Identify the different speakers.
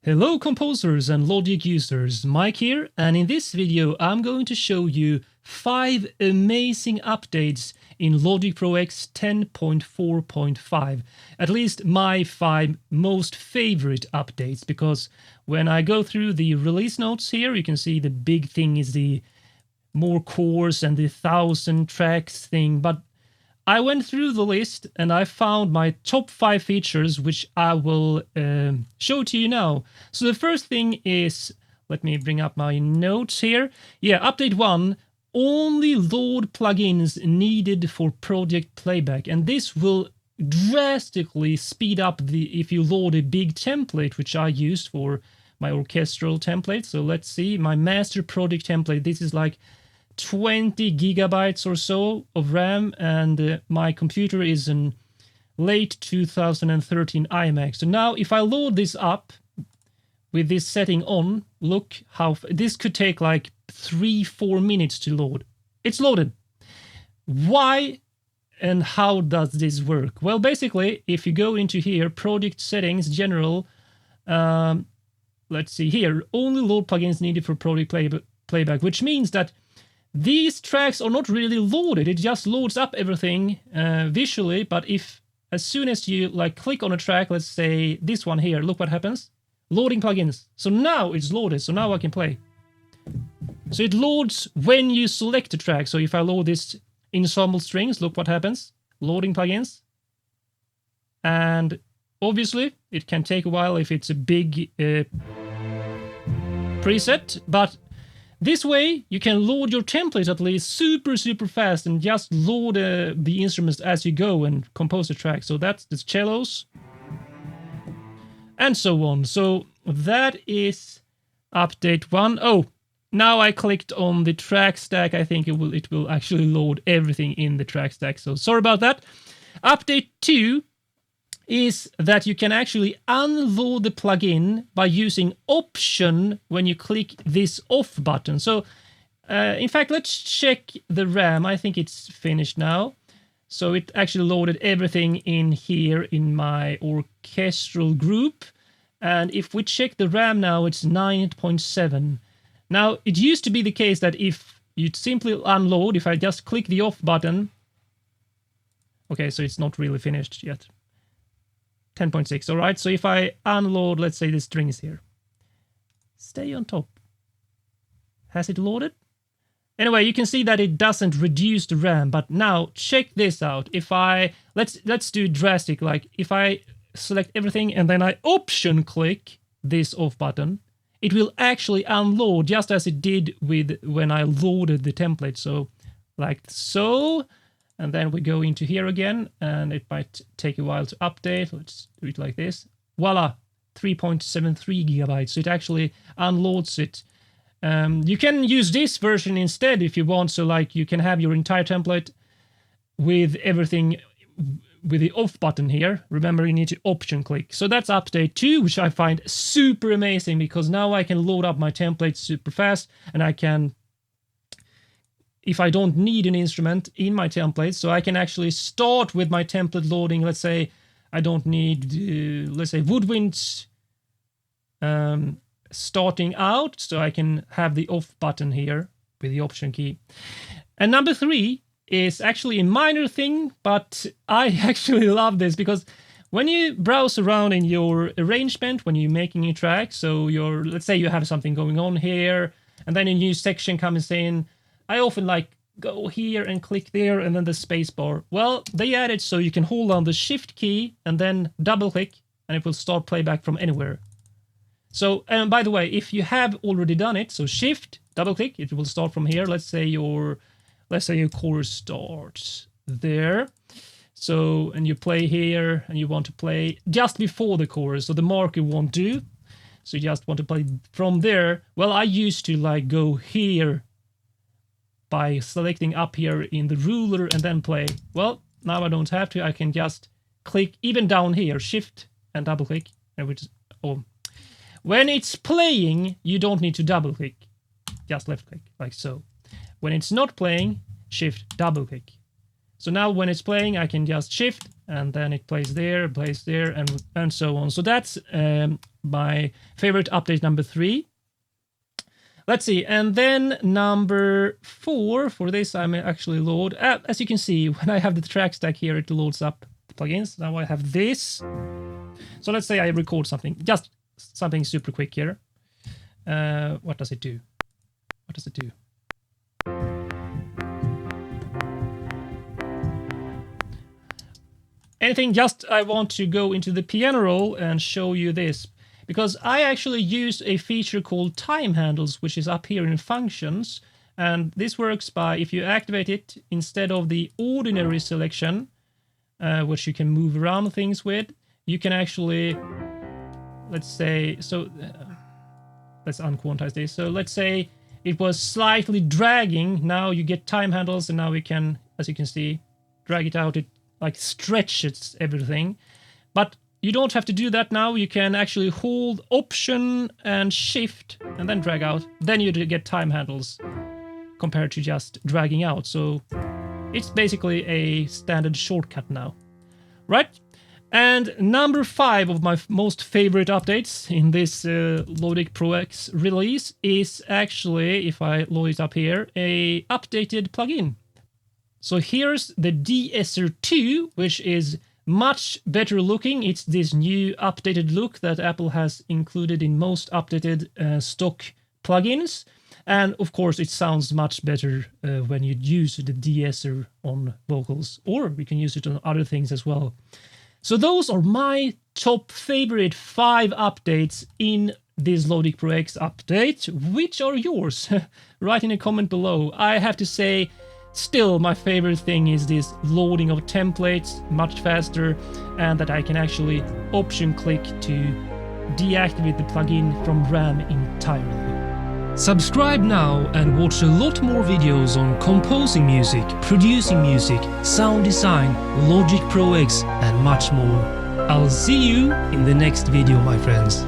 Speaker 1: Hello composers and Logic users, Mike here, and in this video I'm going to show you 5 amazing updates in Logic Pro X 10.4.5. At least my 5 most favorite updates, because when I go through the release notes here, you can see the big thing is the more cores and the 1000 tracks thing, but I went through the list and I found my top 5 features, which I will show to you now. So the first thing is, let me bring up my notes here. Yeah, update 1, only load plugins needed for project playback. And this will drastically speed up if you load a big template, which I used for my orchestral template. So let's see, my master project template. This is like 20 gigabytes or so of RAM, and my computer is in late 2013 iMac. So now if I load this up with this setting on, look how this could take like 3-4 minutes to load. It's loaded. Why and how does this work? Well, basically, if you go into here, project settings, general, let's see here, only load plugins needed for project playback, which means that these tracks are not really loaded. It just loads up everything visually, but as soon as you click on a track, let's say this one here, look what happens. Loading plugins. So now it's loaded, so now I can play. So it loads when you select a track. So if I load this ensemble strings, look what happens. Loading plugins. And obviously it can take a while if it's a big preset, but this way, you can load your template at least super fast and just load the instruments as you go and compose the track. So that's the cellos and so on. So that is update 1. Oh, now I clicked on the track stack. I think it will actually load everything in the track stack. So sorry about that. Update 2 is that you can actually unload the plugin by using option when you click this off button. So in fact, let's check the RAM. I think it's finished now. So it actually loaded everything in here in my orchestral group. And if we check the RAM now, it's 9.7. Now, it used to be the case that if you simply unload, if I just click the off button, okay, so it's not really finished yet. 10.6, all right? So if I unload, let's say the strings here. Stay on top. Has it loaded? Anyway, you can see that it doesn't reduce the RAM, but now check this out. If let's do drastic, like if I select everything and then I option click this off button, it will actually unload just as it did when I loaded the template. So like so. And then we go into here again, and it might take a while to update. Let's do it like this. Voila, 3.73 gigabytes. So it actually unloads it. You can use this version instead if you want. So like you can have your entire template with everything with the off button here. Remember, you need to option click. So that's update 2, which I find super amazing, because now I can load up my template super fast, and I can, if I don't need an instrument in my template, so I can actually start with my template loading. Let's say I don't need, let's say, woodwinds starting out, so I can have the off button here with the option key. And number 3 is actually a minor thing, but I actually love this, because when you browse around in your arrangement, when you're making a track, so let's say you have something going on here, and then a new section comes in, I often go here and click there and then the space bar. Well, they added so you can hold on the shift key and then double click and it will start playback from anywhere. So, and by the way, if you have already done it, so shift, double click, it will start from here. Let's say your chorus starts there. So, and you play here and you want to play just before the chorus, so the marker won't do. So you just want to play from there. Well, I used to go here by selecting up here in the ruler and then play. Well, now I don't have to. I can just click even down here, shift and double click. When it's playing, you don't need to double click. Just left click, like so. When it's not playing, shift, double click. So now when it's playing, I can just shift, and then it plays there, and so on. So that's my favorite update number 3. Let's see, and then number 4 for this I may actually load. As you can see, when I have the track stack here, it loads up the plugins. Now I have this. So let's say I record something, just something super quick here. What does it do? What does it do? Anything, just I want to go into the piano roll and show you this, because I actually use a feature called time handles, which is up here in functions, and this works by, if you activate it instead of the ordinary selection, which you can move around things with, you can actually, let's say, so let's unquantize this. So let's say it was slightly dragging, now you get time handles, and now we can, as you can see, drag it out, it like stretches everything. But you don't have to do that now. You can actually hold Option and Shift and then drag out. Then you get time handles compared to just dragging out. So it's basically a standard shortcut now, right? And number 5 of my most favorite updates in this Logic Pro X release is actually, if I load it up here, a updated plugin. So here's the De-esser 2, which is much better looking. It's this new updated look that Apple has included in most updated stock plugins. And of course, it sounds much better when you use the De-esser on vocals, or we can use it on other things as well. So those are my top favorite 5 updates in this Logic Pro X update. Which are yours? Write in a comment below. I have to say, still, my favorite thing is this loading of templates much faster, and that I can actually option click to deactivate the plugin from RAM entirely. Subscribe now and watch a lot more videos on composing music, producing music, sound design, Logic Pro X and much more. I'll see you in the next video, my friends.